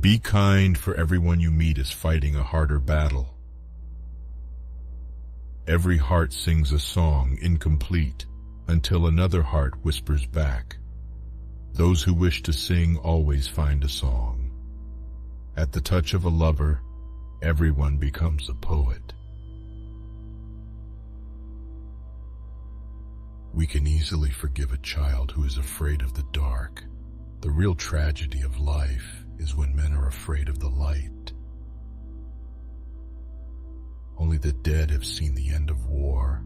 Be kind, for everyone you meet is fighting a harder battle. Every heart sings a song incomplete until another heart whispers back. Those who wish to sing always find a song. At the touch of a lover, everyone becomes a poet. We can easily forgive a child who is afraid of the dark. The real tragedy of life is when men are afraid of the light. Only the dead have seen the end of war.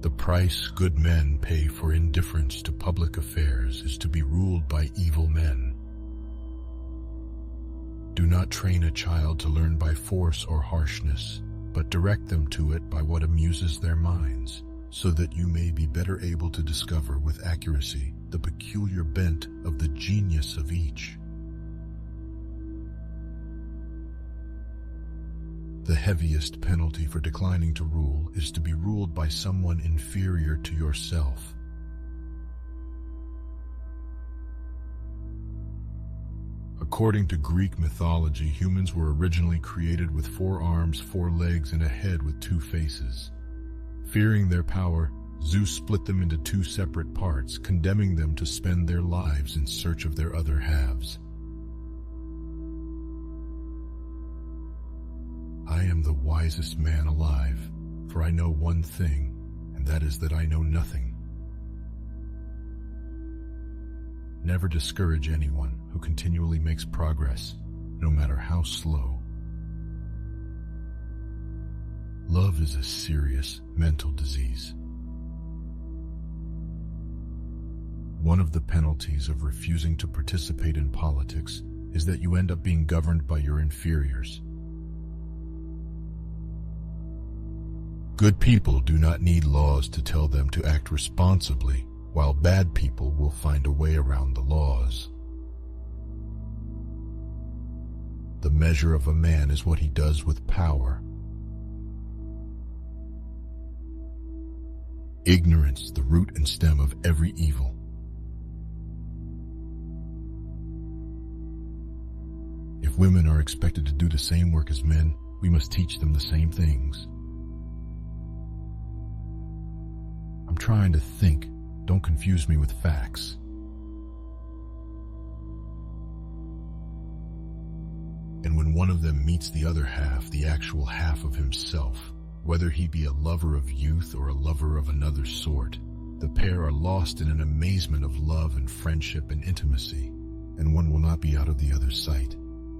The price good men pay for indifference to public affairs is to be ruled by evil men. Do not train a child to learn by force or harshness, but direct them to it by what amuses their minds, so that you may be better able to discover with accuracy the peculiar bent of the genius of each. The heaviest penalty for declining to rule is to be ruled by someone inferior to yourself. According to Greek mythology, humans were originally created with 4 arms, 4 legs, and a head with 2 faces. Fearing their power, Zeus split them into 2 separate parts, condemning them to spend their lives in search of their other halves. I am the wisest man alive, for I know one thing, and that is that I know nothing. Never discourage anyone who continually makes progress, no matter how slow. Love is a serious mental disease. One of the penalties of refusing to participate in politics is that you end up being governed by your inferiors. Good people do not need laws to tell them to act responsibly, while bad people will find a way around the laws. The measure of a man is what he does with power. Ignorance, the root and stem of every evil. If women are expected to do the same work as men, we must teach them the same things. I'm trying to think. Don't confuse me with facts. And when one of them meets the other half, the actual half of himself, whether he be a lover of youth or a lover of another sort, the pair are lost in an amazement of love and friendship and intimacy, and one will not be out of the other's sight,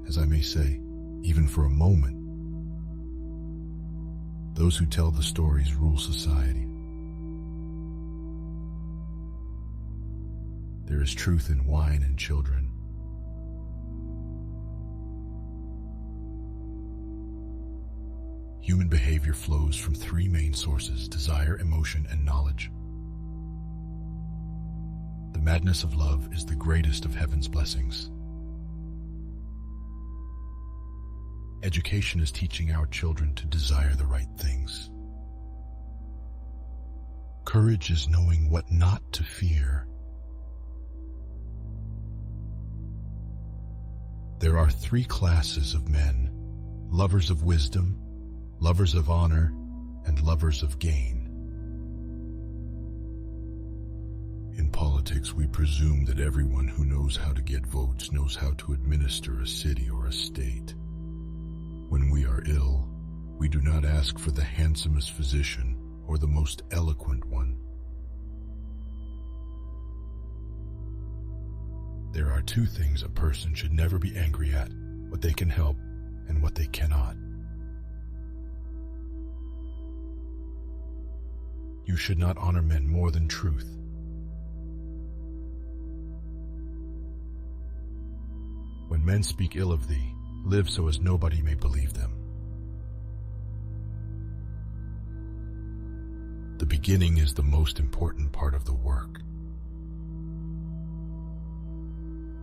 as I may say, even for a moment. Those who tell the stories rule society. There is truth in wine and children. Human behavior flows from 3 main sources: desire, emotion, and knowledge. The madness of love is the greatest of heaven's blessings. Education is teaching our children to desire the right things. Courage is knowing what not to fear. There are 3 classes of men: lovers of wisdom, lovers of honor, and lovers of gain. In politics, we presume that everyone who knows how to get votes knows how to administer a city or a state. When we are ill, we do not ask for the handsomest physician or the most eloquent one. There are 2 things a person should never be angry at: what they can help and what they cannot. You should not honor men more than truth. When men speak ill of thee, live so as nobody may believe them. The beginning is the most important part of the work.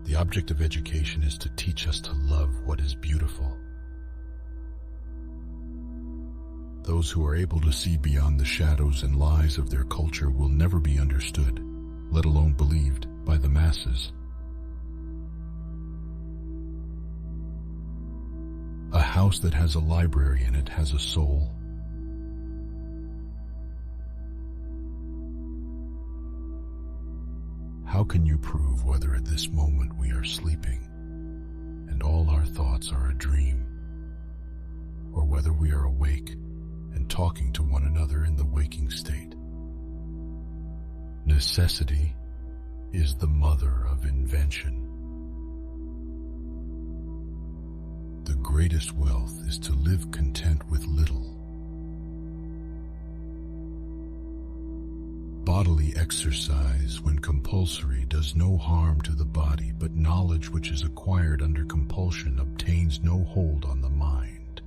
The object of education is to teach us to love what is beautiful. Those who are able to see beyond the shadows and lies of their culture will never be understood, let alone believed, by the masses. house that has a library in it has a soul. How can you prove whether at this moment we are sleeping and all our thoughts are a dream, or whether we are awake and talking to one another in the waking state? Necessity is the mother of invention. The greatest wealth is to live content with little. Bodily exercise, when compulsory, does no harm to the body, but knowledge which is acquired under compulsion obtains no hold on the mind.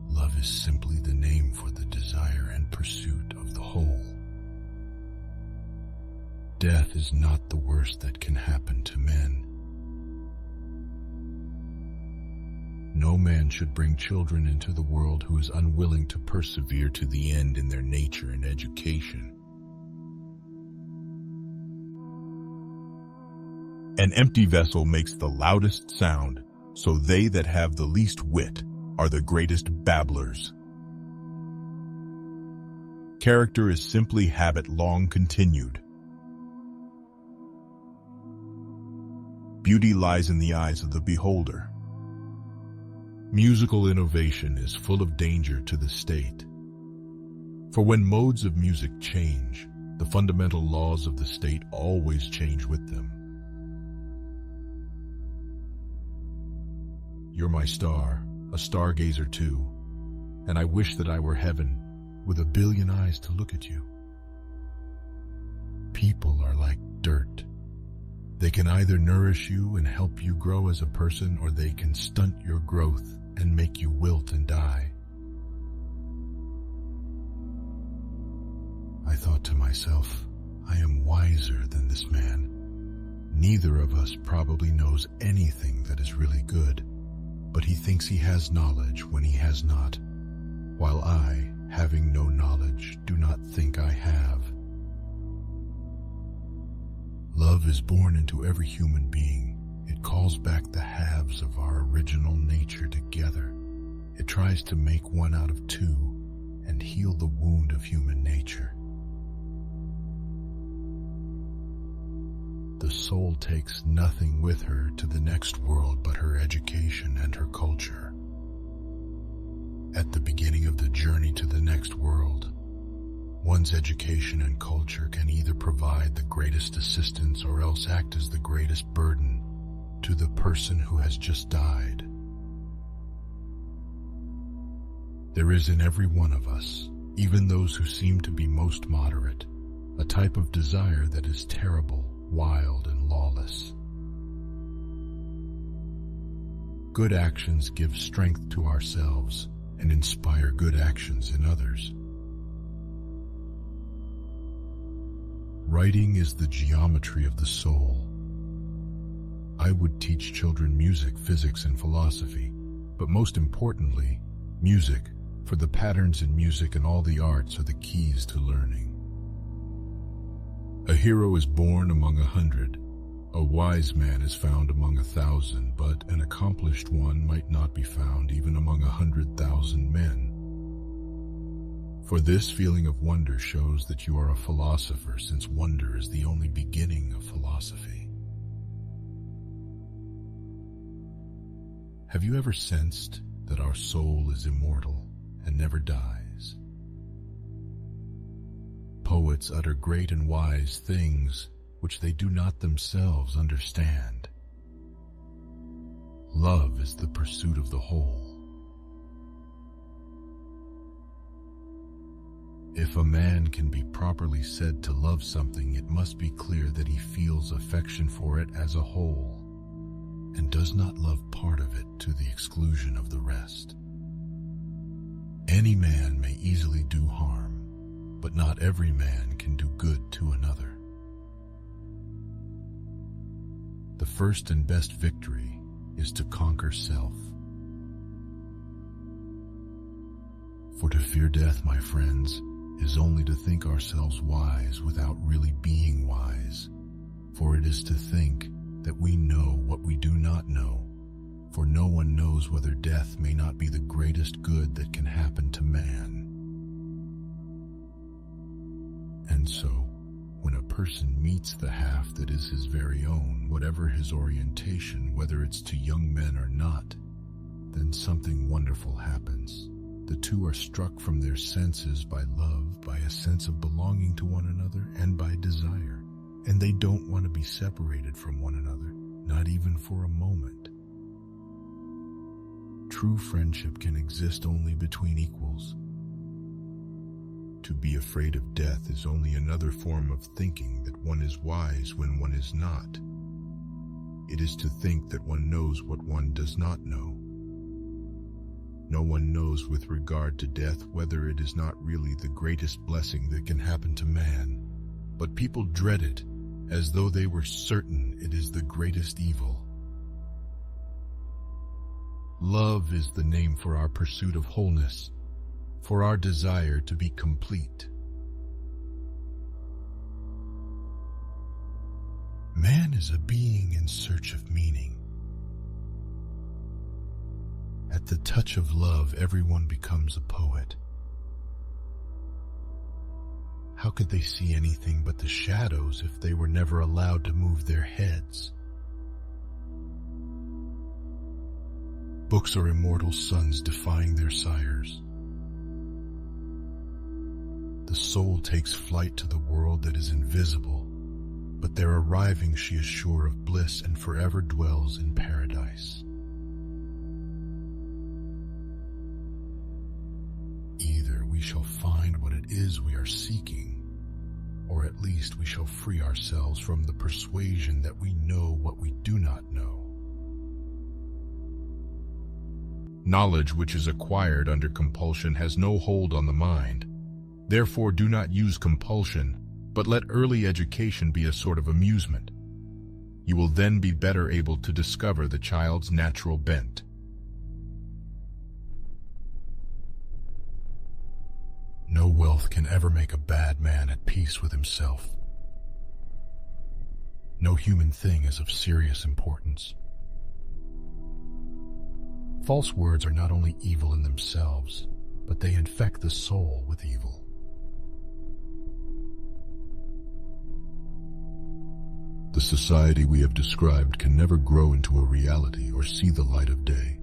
Love is simply the name for the desire and pursuit of the whole. Death is not the worst that can happen to men. No man should bring children into the world who is unwilling to persevere to the end in their nature and education. An empty vessel makes the loudest sound, so they that have the least wit are the greatest babblers. Character is simply habit long continued. Beauty lies in the eyes of the beholder. Musical innovation is full of danger to the state. For when modes of music change, the fundamental laws of the state always change with them. You're my star, a stargazer too, and I wish that I were heaven with a billion eyes to look at you. People are like dirt. They can either nourish you and help you grow as a person, or they can stunt your growth and make you wilt and die. I thought to myself, I am wiser than this man. Neither of us probably knows anything that is really good, but he thinks he has knowledge when he has not, while I, having no knowledge, do not think I have. Love is born into every human being. It calls back the halves of our original nature together. It tries to make one out of two and heal the wound of human nature. The soul takes nothing with her to the next world but her education and her culture. At the beginning of the journey to the next world, one's education and culture can either provide the greatest assistance or else act as the greatest burden to the person who has just died. There is in every one of us, even those who seem to be most moderate, a type of desire that is terrible, wild, and lawless. Good actions give strength to ourselves and inspire good actions in others. Writing is the geometry of the soul. I would teach children music, physics, and philosophy, but most importantly, music, for the patterns in music and all the arts are the keys to learning. A hero is born among 100, a wise man is found among 1,000, but an accomplished one might not be found even among 100,000 men. For this feeling of wonder shows that you are a philosopher, since wonder is the only beginning of philosophy. Have you ever sensed that our soul is immortal and never dies? Poets utter great and wise things which they do not themselves understand. Love is the pursuit of the whole. If a man can be properly said to love something, it must be clear that he feels affection for it as a whole, and does not love part of it to the exclusion of the rest. Any man may easily do harm, but not every man can do good to another. The first and best victory is to conquer self. For to fear death, my friends, is only to think ourselves wise without really being wise, for it is to think that we know what we do not know, for no one knows whether death may not be the greatest good that can happen to man. And so, when a person meets the half that is his very own, whatever his orientation, whether it's to young men or not, then something wonderful happens. The two are struck from their senses by love, by a sense of belonging to one another, and by desire. And they don't want to be separated from one another, not even for a moment. True friendship can exist only between equals. To be afraid of death is only another form of thinking that one is wise when one is not. It is to think that one knows what one does not know. No one knows with regard to death whether it is not really the greatest blessing that can happen to man, but people dread it as though they were certain it is the greatest evil. Love is the name for our pursuit of wholeness, for our desire to be complete. Man is a being in search of meaning. At the touch of love, everyone becomes a poet. How could they see anything but the shadows if they were never allowed to move their heads? Books are immortal sons defying their sires. The soul takes flight to the world that is invisible, but there arriving she is sure of bliss and forever dwells in paradise. Either we shall find what it is we are seeking, or at least we shall free ourselves from the persuasion that we know what we do not know. Knowledge which is acquired under compulsion has no hold on the mind. Therefore do not use compulsion, but let early education be a sort of amusement. You will then be better able to discover the child's natural bent. No wealth can ever make a bad man at peace with himself. No human thing is of serious importance. False words are not only evil in themselves, but they infect the soul with evil. The society we have described can never grow into a reality or see the light of day,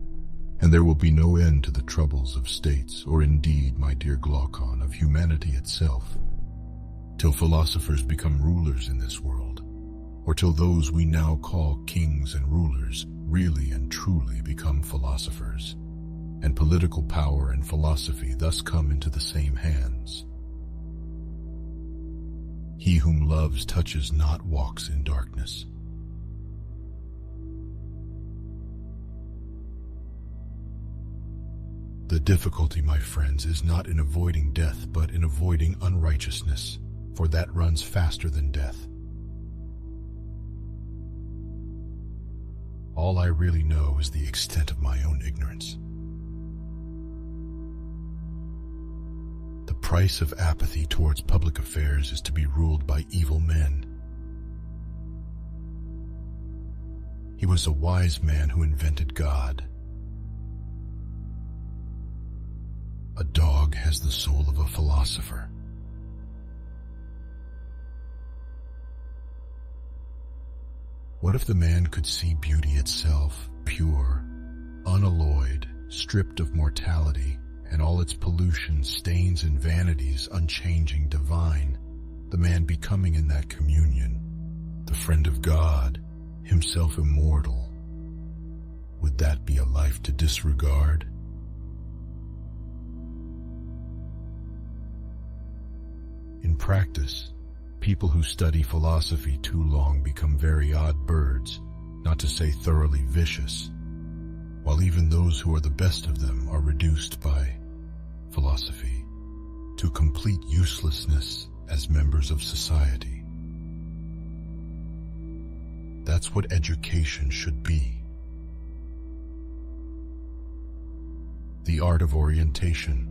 and there will be no end to the troubles of states, or indeed, my dear Glaucon, of humanity itself, till philosophers become rulers in this world, or till those we now call kings and rulers really and truly become philosophers, and political power and philosophy thus come into the same hands. He whom loves touches not walks in darkness. The difficulty, my friends, is not in avoiding death, but in avoiding unrighteousness, for that runs faster than death. All I really know is the extent of my own ignorance. The price of apathy towards public affairs is to be ruled by evil men. He was a wise man who invented God. A dog has the soul of a philosopher. What if the man could see beauty itself, pure, unalloyed, stripped of mortality, and all its pollution, stains, and vanities unchanging, divine, the man becoming in that communion, the friend of God, himself immortal? Would that be a life to disregard? In practice, people who study philosophy too long become very odd birds, not to say thoroughly vicious, while even those who are the best of them are reduced by philosophy to complete uselessness as members of society. That's what education should be. The art of orientation.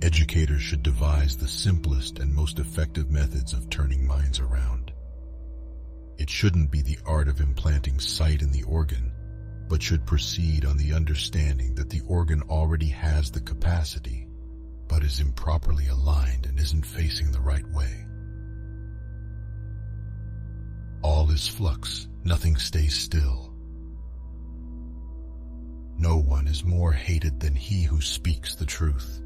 Educators should devise the simplest and most effective methods of turning minds around. It shouldn't be the art of implanting sight in the organ, but should proceed on the understanding that the organ already has the capacity, but is improperly aligned and isn't facing the right way. All is flux, nothing stays still. No one is more hated than he who speaks the truth.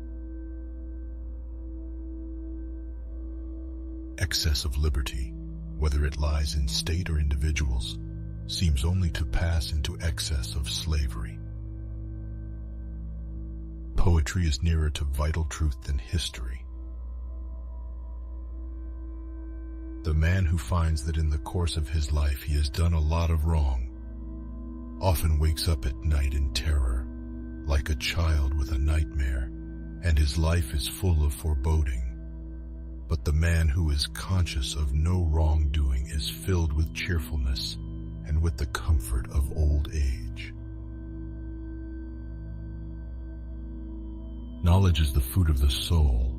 Excess of liberty, whether it lies in state or individuals, seems only to pass into excess of slavery. Poetry is nearer to vital truth than history. The man who finds that in the course of his life he has done a lot of wrong often wakes up at night in terror, like a child with a nightmare, and his life is full of foreboding. But the man who is conscious of no wrongdoing is filled with cheerfulness and with the comfort of old age. Knowledge is the food of the soul.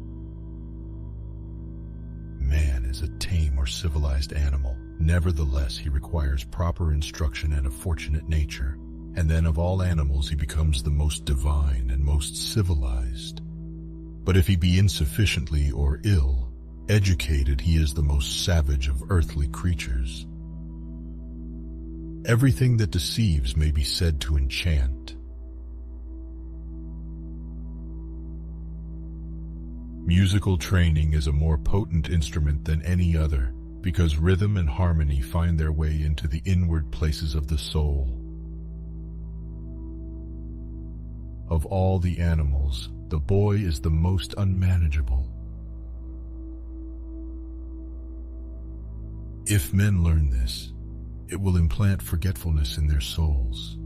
Man is a tame or civilized animal. Nevertheless, he requires proper instruction and a fortunate nature, and then of all animals he becomes the most divine and most civilized. But if he be insufficiently or ill educated, he is the most savage of earthly creatures. Everything that deceives may be said to enchant. Musical training is a more potent instrument than any other, because rhythm and harmony find their way into the inward places of the soul. Of all the animals, the boy is the most unmanageable. If men learn this, it will implant forgetfulness in their souls.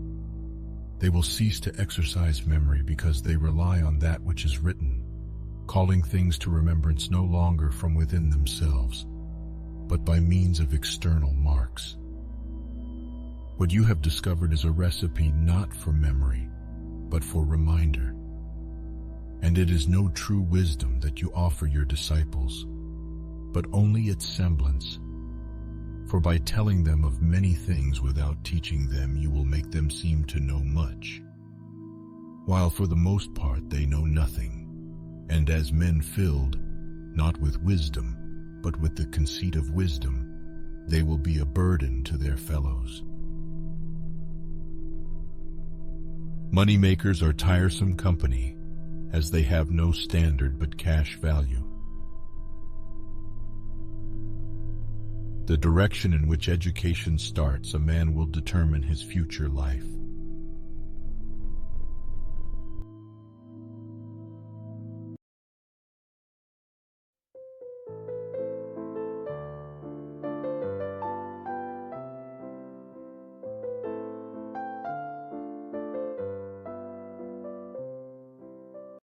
They will cease to exercise memory because they rely on that which is written, calling things to remembrance no longer from within themselves, but by means of external marks. What you have discovered is a recipe not for memory, but for reminder. And it is no true wisdom that you offer your disciples, but only its semblance. For by telling them of many things without teaching them, you will make them seem to know much, while for the most part they know nothing. And as men filled, not with wisdom, but with the conceit of wisdom, they will be a burden to their fellows. Moneymakers are tiresome company, as they have no standard but cash value. The direction in which education starts a man will determine his future life.